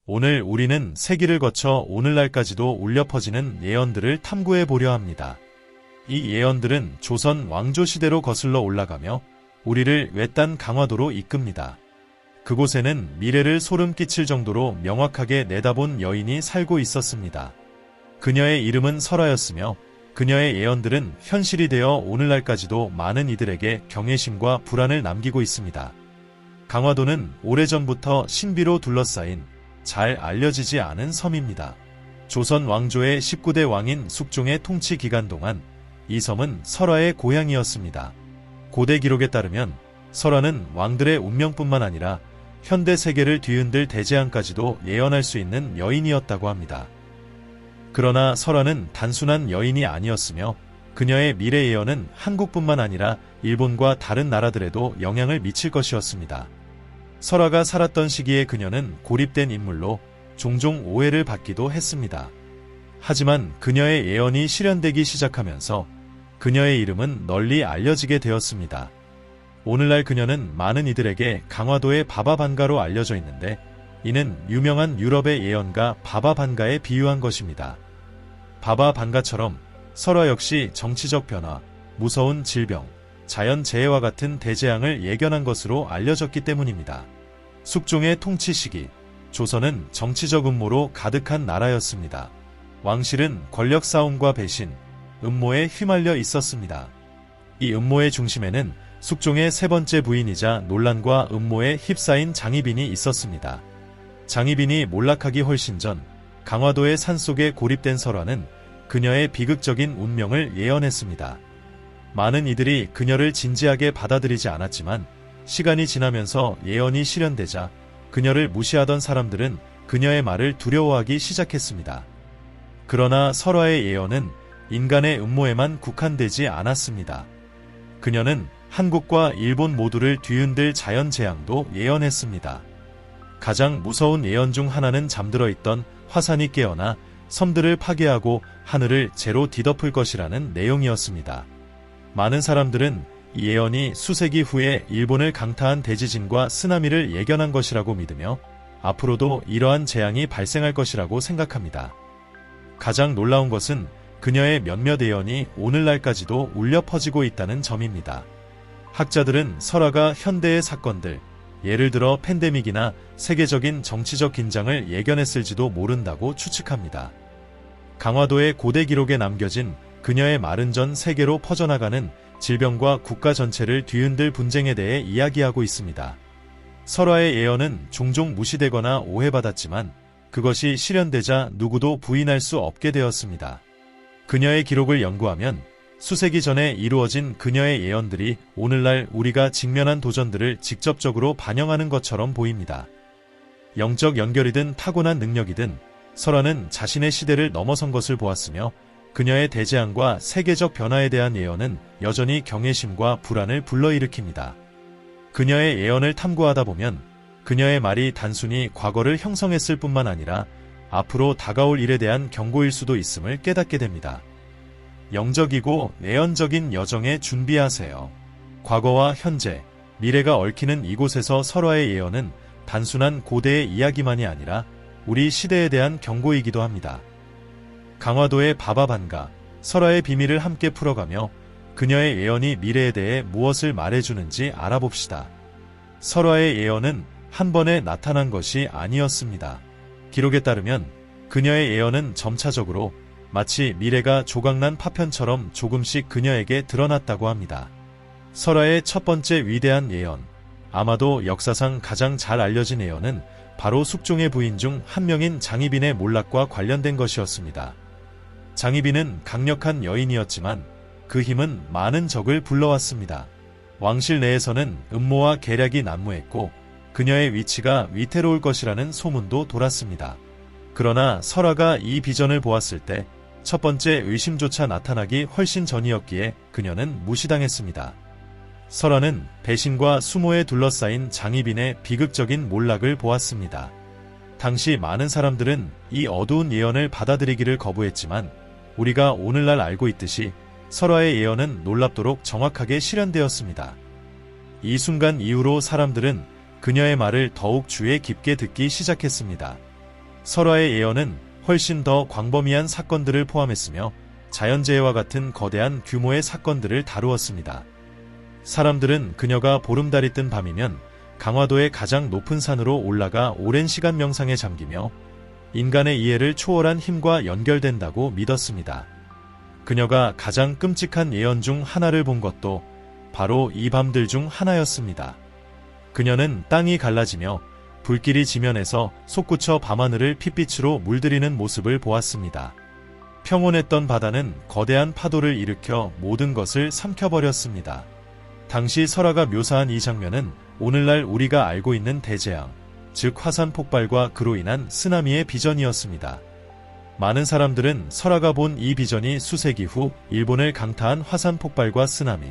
오늘 우리는 세기를 거쳐 오늘날까지도 울려 퍼지는 예언들을 탐구해 보려 합니다. 이 예언들은 조선 왕조 시대로 거슬러 올라가며 우리를 외딴 강화도로 이끕니다. 그곳에는 미래를 소름 끼칠 정도로 명확하게 내다본 여인이 살고 있었습니다. 그녀의 이름은 설화였으며 그녀의 예언들은 현실이 되어 오늘날까지도 많은 이들에게 경외심과 불안을 남기고 있습니다. 강화도는 오래전부터 신비로 둘러싸인 잘 알려지지 않은 섬입니다. 조선 왕조의 19대 왕인 숙종의 통치 기간 동안 이 섬은 설화의 고향이었습니다. 고대 기록에 따르면 설화는 왕들의 운명뿐만 아니라 현대 세계를 뒤흔들 대재앙까지도 예언할 수 있는 여인이었다고 합니다. 그러나 설화는 단순한 여인이 아니었으며 그녀의 미래 예언은 한국뿐만 아니라 일본과 다른 나라들에도 영향을 미칠 것이었습니다. 설화가 살았던 시기에 그녀는 고립된 인물로 종종 오해를 받기도 했습니다. 하지만 그녀의 예언이 실현되기 시작하면서 그녀의 이름은 널리 알려지게 되었습니다. 오늘날 그녀는 많은 이들에게 강화도의 바바반가로 알려져 있는데 이는 유명한 유럽의 예언가 바바반가에 비유한 것입니다. 바바반가처럼 설화 역시 정치적 변화, 무서운 질병, 자연재해와 같은 대재앙을 예견한 것으로 알려졌기 때문입니다. 숙종의 통치 시기, 조선은 정치적 음모로 가득한 나라였습니다. 왕실은 권력 싸움과 배신, 음모에 휘말려 있었습니다. 이 음모의 중심에는 숙종의 세 번째 부인이자 논란과 음모에 휩싸인 장희빈이 있었습니다. 장희빈이 몰락하기 훨씬 전 강화도의 산속에 고립된 설화는 그녀의 비극적인 운명을 예언했습니다. 많은 이들이 그녀를 진지하게 받아들이지 않았지만 시간이 지나면서 예언이 실현되자 그녀를 무시하던 사람들은 그녀의 말을 두려워하기 시작했습니다. 그러나 설화의 예언은 인간의 음모에만 국한되지 않았습니다. 그녀는 한국과 일본 모두를 뒤흔들 자연재앙도 예언했습니다. 가장 무서운 예언 중 하나는 잠들어 있던 화산이 깨어나 섬들을 파괴하고 하늘을 재로 뒤덮을 것이라는 내용이었습니다. 많은 사람들은 이 예언이 수세기 후에 일본을 강타한 대지진과 쓰나미를 예견한 것이라고 믿으며 앞으로도 이러한 재앙이 발생할 것이라고 생각합니다. 가장 놀라운 것은 그녀의 몇몇 예언이 오늘날까지도 울려 퍼지고 있다는 점입니다. 학자들은 설화가 현대의 사건들, 예를 들어 팬데믹이나 세계적인 정치적 긴장을 예견했을지도 모른다고 추측합니다. 강화도의 고대 기록에 남겨진 그녀의 말은 전 세계로 퍼져나가는 질병과 국가 전체를 뒤흔들 분쟁에 대해 이야기하고 있습니다. 설화의 예언은 종종 무시되거나 오해받았지만 그것이 실현되자 누구도 부인할 수 없게 되었습니다. 그녀의 기록을 연구하면 수세기 전에 이루어진 그녀의 예언들이 오늘날 우리가 직면한 도전들을 직접적으로 반영하는 것처럼 보입니다. 영적 연결이든 타고난 능력이든 설화는 자신의 시대를 넘어선 것을 보았으며 그녀의 대재앙과 세계적 변화에 대한 예언은 여전히 경외심과 불안을 불러일으킵니다. 그녀의 예언을 탐구하다 보면 그녀의 말이 단순히 과거를 형성했을 뿐만 아니라 앞으로 다가올 일에 대한 경고일 수도 있음을 깨닫게 됩니다. 영적이고 내연적인 여정에 준비하세요. 과거와 현재, 미래가 얽히는 이곳에서 설화의 예언은 단순한 고대의 이야기만이 아니라 우리 시대에 대한 경고이기도 합니다. 강화도의 바바반가, 설화의 비밀을 함께 풀어가며 그녀의 예언이 미래에 대해 무엇을 말해주는지 알아봅시다. 설화의 예언은 한 번에 나타난 것이 아니었습니다. 기록에 따르면 그녀의 예언은 점차적으로 마치 미래가 조각난 파편처럼 조금씩 그녀에게 드러났다고 합니다. 설화의 첫 번째 위대한 예언, 아마도 역사상 가장 잘 알려진 예언은 바로 숙종의 부인 중 한 명인 장희빈의 몰락과 관련된 것이었습니다. 장희빈은 강력한 여인이었지만 그 힘은 많은 적을 불러왔습니다. 왕실 내에서는 음모와 계략이 난무했고 그녀의 위치가 위태로울 것이라는 소문도 돌았습니다. 그러나 설화가 이 비전을 보았을 때 첫 번째 의심조차 나타나기 훨씬 전이었기에 그녀는 무시당했습니다. 설화는 배신과 수모에 둘러싸인 장희빈의 비극적인 몰락을 보았습니다. 당시 많은 사람들은 이 어두운 예언을 받아들이기를 거부했지만 우리가 오늘날 알고 있듯이 설화의 예언은 놀랍도록 정확하게 실현되었습니다. 이 순간 이후로 사람들은 그녀의 말을 더욱 주의 깊게 듣기 시작했습니다. 설화의 예언은 훨씬 더 광범위한 사건들을 포함했으며 자연재해와 같은 거대한 규모의 사건들을 다루었습니다. 사람들은 그녀가 보름달이 뜬 밤이면 강화도의 가장 높은 산으로 올라가 오랜 시간 명상에 잠기며 인간의 이해를 초월한 힘과 연결된다고 믿었습니다. 그녀가 가장 끔찍한 예언 중 하나를 본 것도 바로 이 밤들 중 하나였습니다. 그녀는 땅이 갈라지며 불길이 지면에서 솟구쳐 밤하늘을 핏빛으로 물들이는 모습을 보았습니다. 평온했던 바다는 거대한 파도를 일으켜 모든 것을 삼켜버렸습니다. 당시 설화가 묘사한 이 장면은 오늘날 우리가 알고 있는 대재앙, 즉 화산 폭발과 그로 인한 쓰나미의 비전이었습니다. 많은 사람들은 설화가 본 이 비전이 수세기 후 일본을 강타한 화산 폭발과 쓰나미,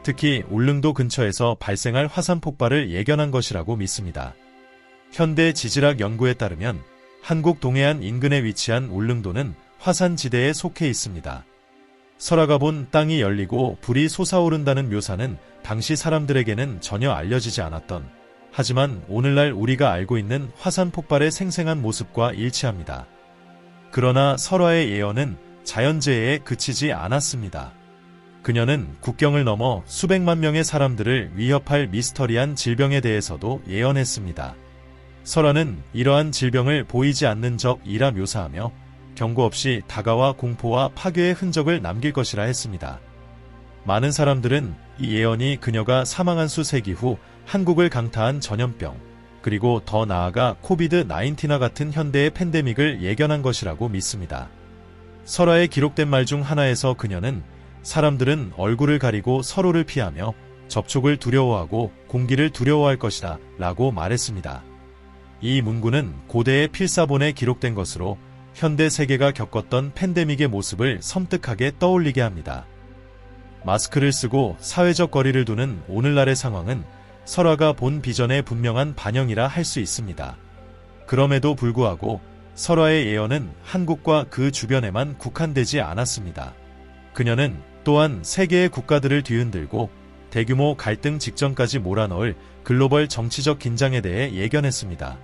특히 울릉도 근처에서 발생할 화산 폭발을 예견한 것이라고 믿습니다. 현대 지질학 연구에 따르면 한국 동해안 인근에 위치한 울릉도는 화산지대에 속해 있습니다. 설화가 본 땅이 열리고 불이 솟아오른다는 묘사는 당시 사람들에게는 전혀 알려지지 않았던, 하지만 오늘날 우리가 알고 있는 화산 폭발의 생생한 모습과 일치합니다. 그러나 설화의 예언은 자연재해에 그치지 않았습니다. 그녀는 국경을 넘어 수백만 명의 사람들을 위협할 미스터리한 질병에 대해서도 예언했습니다. 설화는 이러한 질병을 보이지 않는 적이라 묘사하며 경고 없이 다가와 공포와 파괴의 흔적을 남길 것이라 했습니다. 많은 사람들은 이 예언이 그녀가 사망한 수세기 후 한국을 강타한 전염병, 그리고 더 나아가 코비드-19와 같은 현대의 팬데믹을 예견한 것이라고 믿습니다. 설화에 기록된 말 중 하나에서 그녀는 사람들은 얼굴을 가리고 서로를 피하며 접촉을 두려워하고 공기를 두려워할 것이다 라고 말했습니다. 이 문구는 고대의 필사본에 기록된 것으로 현대 세계가 겪었던 팬데믹의 모습을 섬뜩하게 떠올리게 합니다. 마스크를 쓰고 사회적 거리를 두는 오늘날의 상황은 설화가 본 비전의 분명한 반영이라 할 수 있습니다. 그럼에도 불구하고 설화의 예언은 한국과 그 주변에만 국한되지 않았습니다. 그녀는 또한 세계의 국가들을 뒤흔들고 대규모 갈등 직전까지 몰아넣을 글로벌 정치적 긴장에 대해 예견했습니다.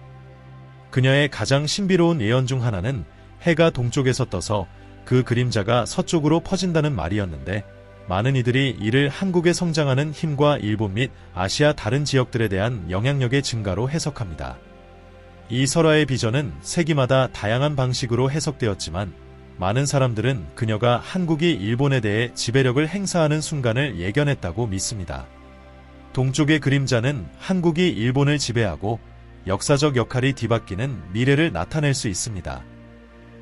그녀의 가장 신비로운 예언 중 하나는 해가 동쪽에서 떠서 그 그림자가 서쪽으로 퍼진다는 말이었는데, 많은 이들이 이를 한국의 성장하는 힘과 일본 및 아시아 다른 지역들에 대한 영향력의 증가로 해석합니다. 이 설화의 비전은 세기마다 다양한 방식으로 해석되었지만 많은 사람들은 그녀가 한국이 일본에 대해 지배력을 행사하는 순간을 예견했다고 믿습니다. 동쪽의 그림자는 한국이 일본을 지배하고 역사적 역할이 뒤바뀌는 미래를 나타낼 수 있습니다.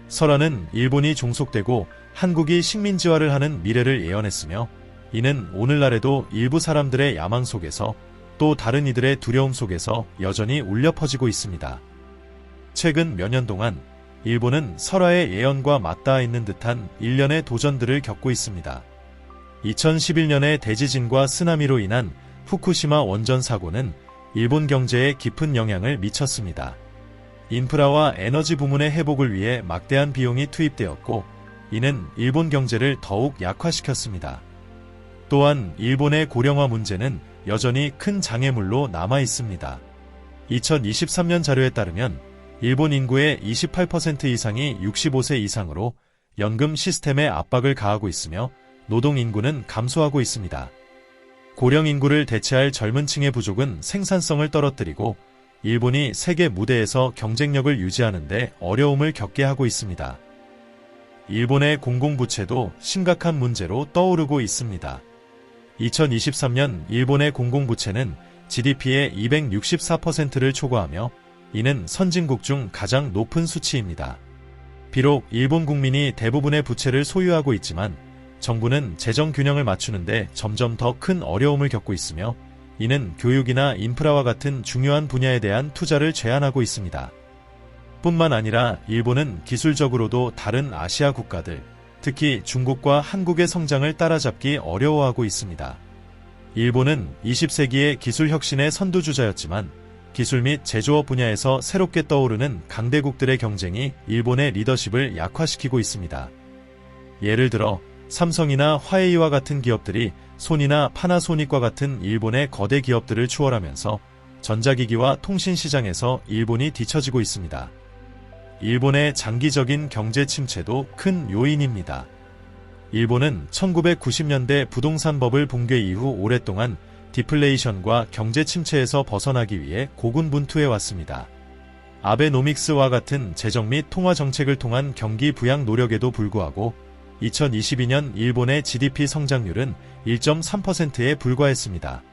설화는 일본이 종속되고 한국이 식민지화를 하는 미래를 예언했으며, 이는 오늘날에도 일부 사람들의 야망 속에서 또 다른 이들의 두려움 속에서 여전히 울려 퍼지고 있습니다. 최근 몇 년 동안 일본은 설화의 예언과 맞닿아 있는 듯한 일련의 도전들을 겪고 있습니다. 2011년의 대지진과 쓰나미로 인한 후쿠시마 원전 사고는 일본 경제에 깊은 영향을 미쳤습니다. 인프라와 에너지 부문의 회복을 위해 막대한 비용이 투입되었고, 이는 일본 경제를 더욱 약화시켰습니다. 또한 일본의 고령화 문제는 여전히 큰 장애물로 남아 있습니다. 2023년 자료에 따르면 일본 인구의 28% 이상이 65세 이상으로 연금 시스템에 압박을 가하고 있으며 노동 인구는 감소하고 있습니다. 고령 인구를 대체할 젊은 층의 부족은 생산성을 떨어뜨리고 일본이 세계 무대에서 경쟁력을 유지하는 데 어려움을 겪게 하고 있습니다. 일본의 공공부채도 심각한 문제로 떠오르고 있습니다. 2023년 일본의 공공부채는 GDP의 264%를 초과하며 이는 선진국 중 가장 높은 수치입니다. 비록 일본 국민이 대부분의 부채를 소유하고 있지만 정부는 재정 균형을 맞추는데 점점 더 큰 어려움을 겪고 있으며, 이는 교육이나 인프라와 같은 중요한 분야에 대한 투자를 제한하고 있습니다. 뿐만 아니라 일본은 기술적으로도 다른 아시아 국가들, 특히 중국과 한국의 성장을 따라잡기 어려워하고 있습니다. 일본은 20세기의 기술 혁신의 선두주자였지만 기술 및 제조업 분야에서 새롭게 떠오르는 강대국들의 경쟁이 일본의 리더십을 약화시키고 있습니다. 예를 들어 삼성이나 화웨이와 같은 기업들이 소니나 파나소닉과 같은 일본의 거대 기업들을 추월하면서 전자기기와 통신 시장에서 일본이 뒤처지고 있습니다. 일본의 장기적인 경제 침체도 큰 요인입니다. 일본은 1990년대 부동산 버블 붕괴 이후 오랫동안 디플레이션과 경제 침체에서 벗어나기 위해 고군분투해 왔습니다. 아베노믹스와 같은 재정 및 통화 정책을 통한 경기 부양 노력에도 불구하고 2022년 일본의 GDP 성장률은 1.3%에 불과했습니다.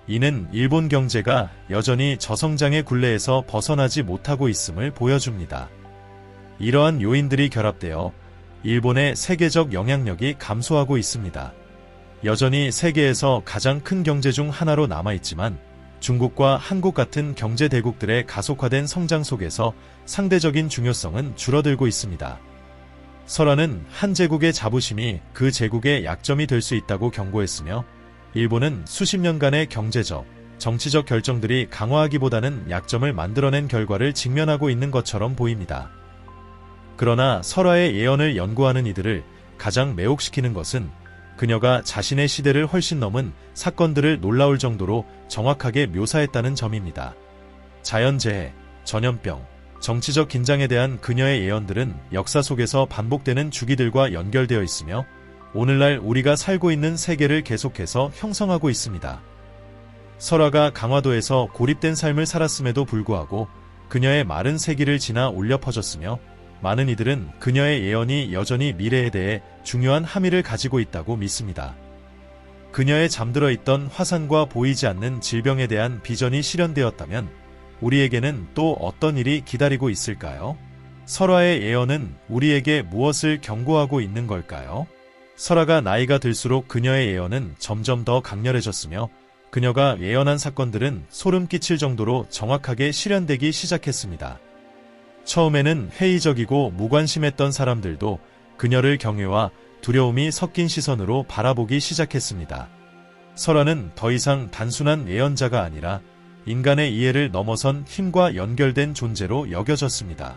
이는 일본 경제가 여전히 저성장의 굴레에서 벗어나지 못하고 있음을 보여줍니다. 이러한 요인들이 결합되어 일본의 세계적 영향력이 감소하고 있습니다. 여전히 세계에서 가장 큰 경제 중 하나로 남아있지만 중국과 한국 같은 경제 대국들의 가속화된 성장 속에서 상대적인 중요성은 줄어들고 있습니다. 설화는 한 제국의 자부심이 그 제국의 약점이 될 수 있다고 경고했으며 일본은 수십 년간의 경제적, 정치적 결정들이 강화하기보다는 약점을 만들어낸 결과를 직면하고 있는 것처럼 보입니다. 그러나 설화의 예언을 연구하는 이들을 가장 매혹시키는 것은 그녀가 자신의 시대를 훨씬 넘은 사건들을 놀라울 정도로 정확하게 묘사했다는 점입니다. 자연재해, 전염병, 정치적 긴장에 대한 그녀의 예언들은 역사 속에서 반복되는 주기들과 연결되어 있으며 오늘날 우리가 살고 있는 세계를 계속해서 형성하고 있습니다. 설화가 강화도에서 고립된 삶을 살았음에도 불구하고 그녀의 마른 세기를 지나 울려 퍼졌으며 많은 이들은 그녀의 예언이 여전히 미래에 대해 중요한 함의를 가지고 있다고 믿습니다. 그녀의 잠들어 있던 화산과 보이지 않는 질병에 대한 비전이 실현되었다면 우리에게는 또 어떤 일이 기다리고 있을까요? 설화의 예언은 우리에게 무엇을 경고하고 있는 걸까요? 설화가 나이가 들수록 그녀의 예언은 점점 더 강렬해졌으며 그녀가 예언한 사건들은 소름 끼칠 정도로 정확하게 실현되기 시작했습니다. 처음에는 회의적이고 무관심했던 사람들도 그녀를 경외와 두려움이 섞인 시선으로 바라보기 시작했습니다. 설화는 더 이상 단순한 예언자가 아니라 인간의 이해를 넘어선 힘과 연결된 존재로 여겨졌습니다.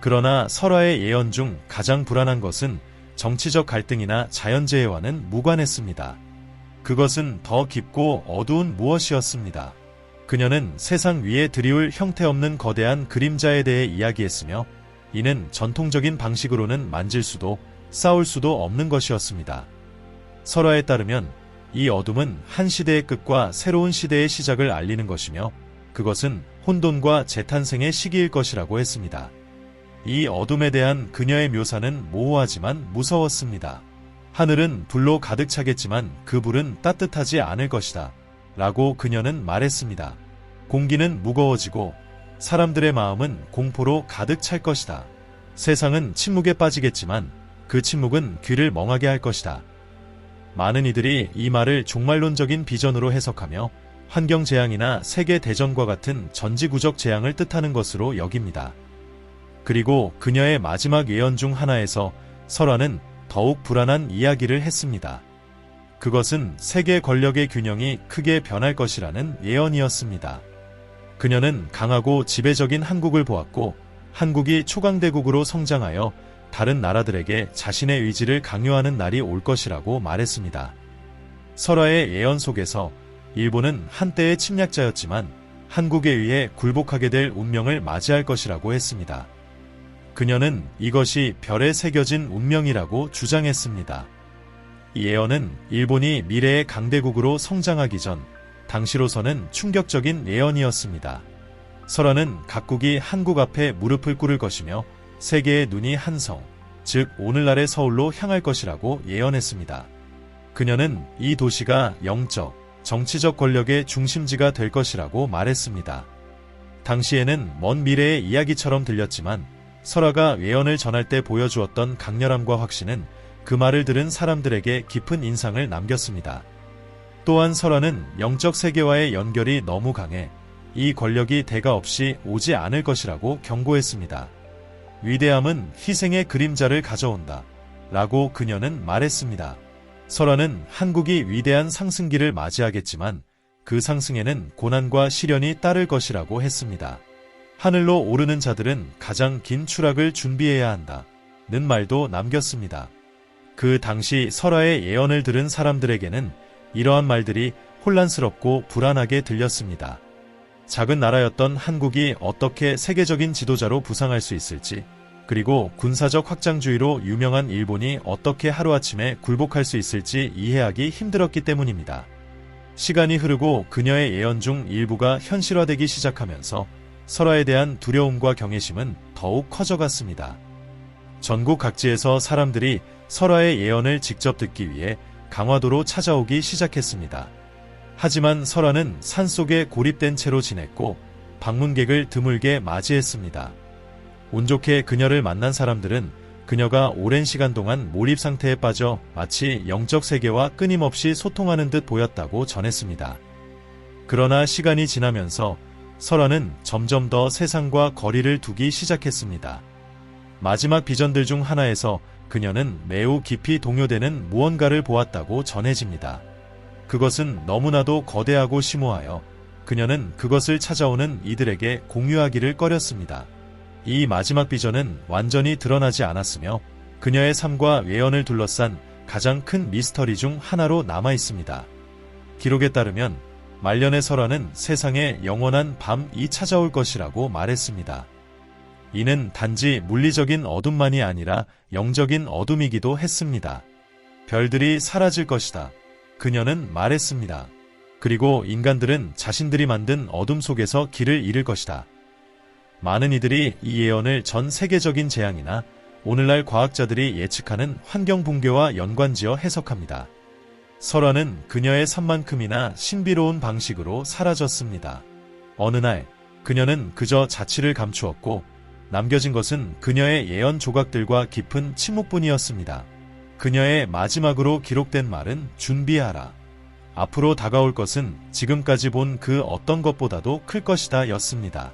그러나 설화의 예언 중 가장 불안한 것은 정치적 갈등이나 자연재해와는 무관했습니다. 그것은 더 깊고 어두운 무엇이었습니다. 그녀는 세상 위에 드리울 형태없는 거대한 그림자에 대해 이야기했으며 이는 전통적인 방식으로는 만질 수도 싸울 수도 없는 것이었습니다. 설화에 따르면 이 어둠은 한 시대의 끝과 새로운 시대의 시작을 알리는 것이며 그것은 혼돈과 재탄생의 시기일 것이라고 했습니다. 이 어둠에 대한 그녀의 묘사는 모호하지만 무서웠습니다. 하늘은 불로 가득 차겠지만 그 불은 따뜻하지 않을 것이다. 라고 그녀는 말했습니다. 공기는 무거워지고 사람들의 마음은 공포로 가득 찰 것이다. 세상은 침묵에 빠지겠지만 그 침묵은 귀를 멍하게 할 것이다. 많은 이들이 이 말을 종말론적인 비전으로 해석하며 환경재앙이나 세계대전과 같은 전지구적 재앙을 뜻하는 것으로 여깁니다. 그리고 그녀의 마지막 예언 중 하나에서 설화는 더욱 불안한 이야기를 했습니다. 그것은 세계 권력의 균형이 크게 변할 것이라는 예언이었습니다. 그녀는 강하고 지배적인 한국을 보았고 한국이 초강대국으로 성장하여 다른 나라들에게 자신의 의지를 강요하는 날이 올 것이라고 말했습니다. 설화의 예언 속에서 일본은 한때의 침략자였지만 한국에 의해 굴복하게 될 운명을 맞이할 것이라고 했습니다. 그녀는 이것이 별에 새겨진 운명이라고 주장했습니다. 이 예언은 일본이 미래의 강대국으로 성장하기 전 당시로서는 충격적인 예언이었습니다. 설화는 각국이 한국 앞에 무릎을 꿇을 것이며 세계의 눈이 한성, 즉 오늘날의 서울로 향할 것이라고 예언했습니다. 그녀는 이 도시가 영적, 정치적 권력의 중심지가 될 것이라고 말했습니다. 당시에는 먼 미래의 이야기처럼 들렸지만 설화가 예언을 전할 때 보여주었던 강렬함과 확신은 그 말을 들은 사람들에게 깊은 인상을 남겼습니다. 또한 설화는 영적 세계와의 연결이 너무 강해 이 권력이 대가 없이 오지 않을 것이라고 경고했습니다. 위대함은 희생의 그림자를 가져온다. 라고 그녀는 말했습니다. 설화는 한국이 위대한 상승기를 맞이하겠지만 그 상승에는 고난과 시련이 따를 것이라고 했습니다. 하늘로 오르는 자들은 가장 긴 추락을 준비해야 한다. 는 말도 남겼습니다. 그 당시 설화의 예언을 들은 사람들에게는 이러한 말들이 혼란스럽고 불안하게 들렸습니다. 작은 나라였던 한국이 어떻게 세계적인 지도자로 부상할 수 있을지, 그리고 군사적 확장주의로 유명한 일본이 어떻게 하루아침에 굴복할 수 있을지 이해하기 힘들었기 때문입니다. 시간이 흐르고 그녀의 예언 중 일부가 현실화되기 시작하면서 설화에 대한 두려움과 경외심은 더욱 커져갔습니다. 전국 각지에서 사람들이 설화의 예언을 직접 듣기 위해 강화도로 찾아오기 시작했습니다. 하지만 설화는 산속에 고립된 채로 지냈고 방문객을 드물게 맞이했습니다. 운 좋게 그녀를 만난 사람들은 그녀가 오랜 시간 동안 몰입 상태에 빠져 마치 영적 세계와 끊임없이 소통하는 듯 보였다고 전했습니다. 그러나 시간이 지나면서 설화는 점점 더 세상과 거리를 두기 시작했습니다. 마지막 비전들 중 하나에서 그녀는 매우 깊이 동요되는 무언가를 보았다고 전해집니다. 그것은 너무나도 거대하고 심오하여 그녀는 그것을 찾아오는 이들에게 공유하기를 꺼렸습니다. 이 마지막 비전은 완전히 드러나지 않았으며 그녀의 삶과 예언을 둘러싼 가장 큰 미스터리 중 하나로 남아 있습니다. 기록에 따르면 말년의 설화는 세상에 영원한 밤이 찾아올 것이라고 말했습니다. 이는 단지 물리적인 어둠만이 아니라 영적인 어둠이기도 했습니다. 별들이 사라질 것이다. 그녀는 말했습니다. 그리고 인간들은 자신들이 만든 어둠 속에서 길을 잃을 것이다. 많은 이들이 이 예언을 전 세계적인 재앙이나 오늘날 과학자들이 예측하는 환경 붕괴와 연관지어 해석합니다. 설화는 그녀의 삶만큼이나 신비로운 방식으로 사라졌습니다. 어느 날 그녀는 그저 자취를 감추었고 남겨진 것은 그녀의 예언 조각들과 깊은 침묵뿐이었습니다. 그녀의 마지막으로 기록된 말은 준비하라. 앞으로 다가올 것은 지금까지 본 그 어떤 것보다도 클 것이다 였습니다.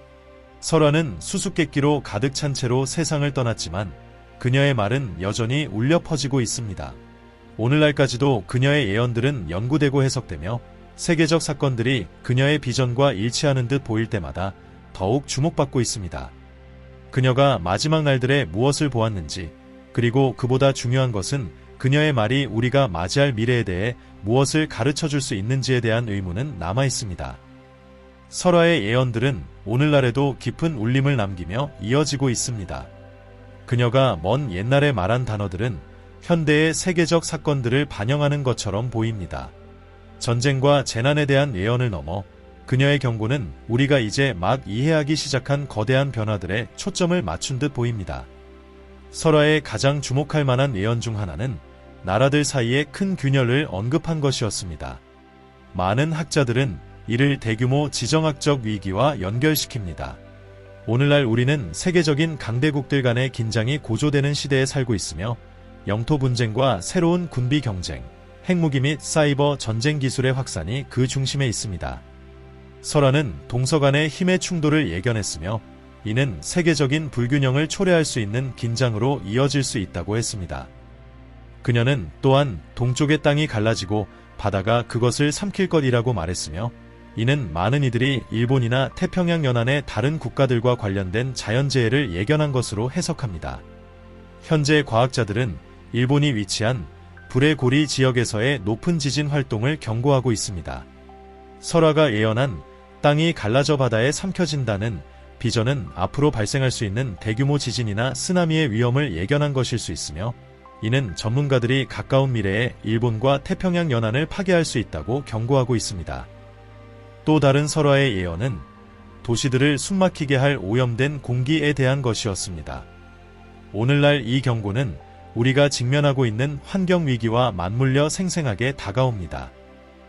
설화는 수수께끼로 가득 찬 채로 세상을 떠났지만 그녀의 말은 여전히 울려 퍼지고 있습니다. 오늘날까지도 그녀의 예언들은 연구되고 해석되며 세계적 사건들이 그녀의 비전과 일치하는 듯 보일 때마다 더욱 주목받고 있습니다. 그녀가 마지막 날들에 무엇을 보았는지, 그리고 그보다 중요한 것은 그녀의 말이 우리가 맞이할 미래에 대해 무엇을 가르쳐 줄 수 있는지에 대한 의문은 남아 있습니다. 설화의 예언들은 오늘날에도 깊은 울림을 남기며 이어지고 있습니다. 그녀가 먼 옛날에 말한 단어들은 현대의 세계적 사건들을 반영하는 것처럼 보입니다. 전쟁과 재난에 대한 예언을 넘어 그녀의 경고는 우리가 이제 막 이해하기 시작한 거대한 변화들에 초점을 맞춘 듯 보입니다. 설화의 가장 주목할 만한 예언 중 하나는 나라들 사이의 큰 균열을 언급한 것이었습니다. 많은 학자들은 이를 대규모 지정학적 위기와 연결시킵니다. 오늘날 우리는 세계적인 강대국들 간의 긴장이 고조되는 시대에 살고 있으며 영토 분쟁과 새로운 군비 경쟁, 핵무기 및 사이버 전쟁 기술의 확산이 그 중심에 있습니다. 설화는 동서 간의 힘의 충돌을 예견했으며 이는 세계적인 불균형을 초래할 수 있는 긴장으로 이어질 수 있다고 했습니다. 그녀는 또한 동쪽의 땅이 갈라지고 바다가 그것을 삼킬 것이라고 말했으며 이는 많은 이들이 일본이나 태평양 연안의 다른 국가들과 관련된 자연재해를 예견한 것으로 해석합니다. 현재 과학자들은 일본이 위치한 불의 고리 지역에서의 높은 지진 활동을 경고하고 있습니다. 설화가 예언한 땅이 갈라져 바다에 삼켜진다는 비전은 앞으로 발생할 수 있는 대규모 지진이나 쓰나미의 위험을 예견한 것일 수 있으며 이는 전문가들이 가까운 미래에 일본과 태평양 연안을 파괴할 수 있다고 경고하고 있습니다. 또 다른 설화의 예언은 도시들을 숨막히게 할 오염된 공기에 대한 것이었습니다. 오늘날 이 경고는 우리가 직면하고 있는 환경위기와 맞물려 생생하게 다가옵니다.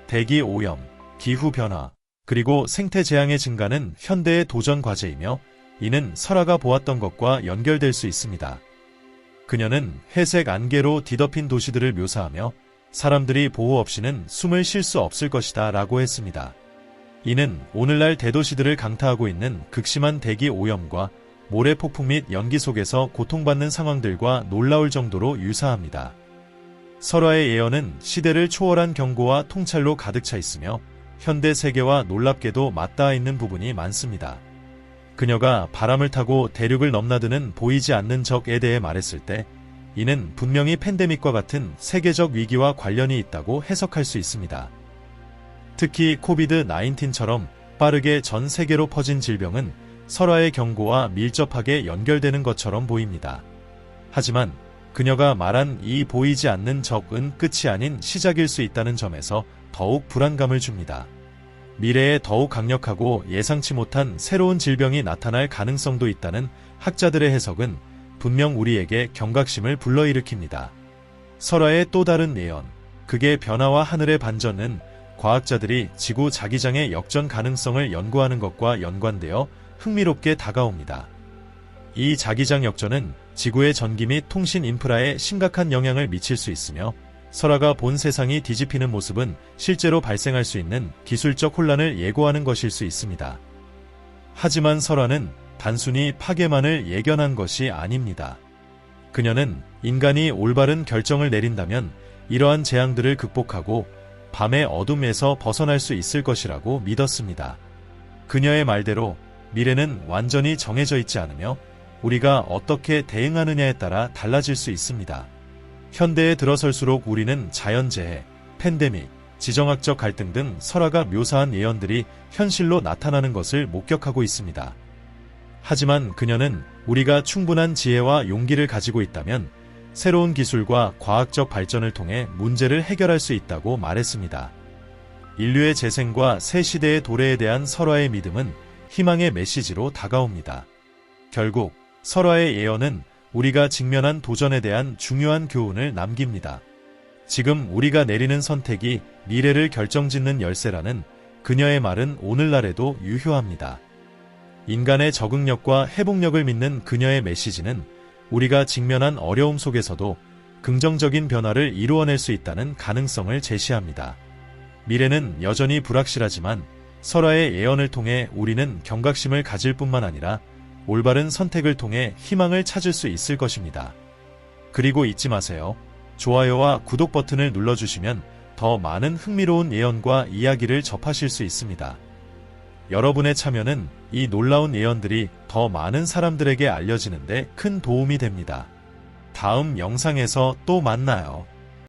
대기 오염, 기후변화, 그리고 생태재앙의 증가는 현대의 도전 과제이며 이는 설화가 보았던 것과 연결될 수 있습니다. 그녀는 회색 안개로 뒤덮인 도시들을 묘사하며 사람들이 보호 없이는 숨을 쉴 수 없을 것이다 라고 했습니다. 이는 오늘날 대도시들을 강타하고 있는 극심한 대기 오염과 모래 폭풍 및 연기 속에서 고통받는 상황들과 놀라울 정도로 유사합니다. 설화의 예언은 시대를 초월한 경고와 통찰로 가득 차 있으며 현대 세계와 놀랍게도 맞닿아 있는 부분이 많습니다. 그녀가 바람을 타고 대륙을 넘나드는 보이지 않는 적에 대해 말했을 때 이는 분명히 팬데믹과 같은 세계적 위기와 관련이 있다고 해석할 수 있습니다. 특히 코비드-19처럼 빠르게 전 세계로 퍼진 질병은 설화의 경고와 밀접하게 연결되는 것처럼 보입니다. 하지만 그녀가 말한 이 보이지 않는 적은 끝이 아닌 시작일 수 있다는 점에서 더욱 불안감을 줍니다. 미래에 더욱 강력하고 예상치 못한 새로운 질병이 나타날 가능성도 있다는 학자들의 해석은 분명 우리에게 경각심을 불러일으킵니다. 설화의 또 다른 예언, 극의 변화와 하늘의 반전은 과학자들이 지구 자기장의 역전 가능성을 연구하는 것과 연관되어 흥미롭게 다가옵니다. 이 자기장 역전은 지구의 전기 및 통신 인프라에 심각한 영향을 미칠 수 있으며 설화가 본 세상이 뒤집히는 모습은 실제로 발생할 수 있는 기술적 혼란을 예고하는 것일 수 있습니다. 하지만 설화는 단순히 파괴만을 예견한 것이 아닙니다. 그녀는 인간이 올바른 결정을 내린다면 이러한 재앙들을 극복하고 밤의 어둠에서 벗어날 수 있을 것이라고 믿었습니다. 그녀의 말대로 미래는 완전히 정해져 있지 않으며 우리가 어떻게 대응하느냐에 따라 달라질 수 있습니다. 현대에 들어설수록 우리는 자연재해, 팬데믹, 지정학적 갈등 등 설화가 묘사한 예언들이 현실로 나타나는 것을 목격하고 있습니다. 하지만 그녀는 우리가 충분한 지혜와 용기를 가지고 있다면 새로운 기술과 과학적 발전을 통해 문제를 해결할 수 있다고 말했습니다. 인류의 재생과 새 시대의 도래에 대한 설화의 믿음은 희망의 메시지로 다가옵니다. 결국 설화의 예언은 우리가 직면한 도전에 대한 중요한 교훈을 남깁니다. 지금 우리가 내리는 선택이 미래를 결정짓는 열쇠라는 그녀의 말은 오늘날에도 유효합니다. 인간의 적응력과 회복력을 믿는 그녀의 메시지는 우리가 직면한 어려움 속에서도 긍정적인 변화를 이루어낼 수 있다는 가능성을 제시합니다. 미래는 여전히 불확실하지만 설화의 예언을 통해 우리는 경각심을 가질 뿐만 아니라 올바른 선택을 통해 희망을 찾을 수 있을 것입니다. 그리고 잊지 마세요. 좋아요와 구독 버튼을 눌러주시면 더 많은 흥미로운 예언과 이야기를 접하실 수 있습니다. 여러분의 참여는 이 놀라운 예언들이 더 많은 사람들에게 알려지는데 큰 도움이 됩니다. 다음 영상에서 또 만나요.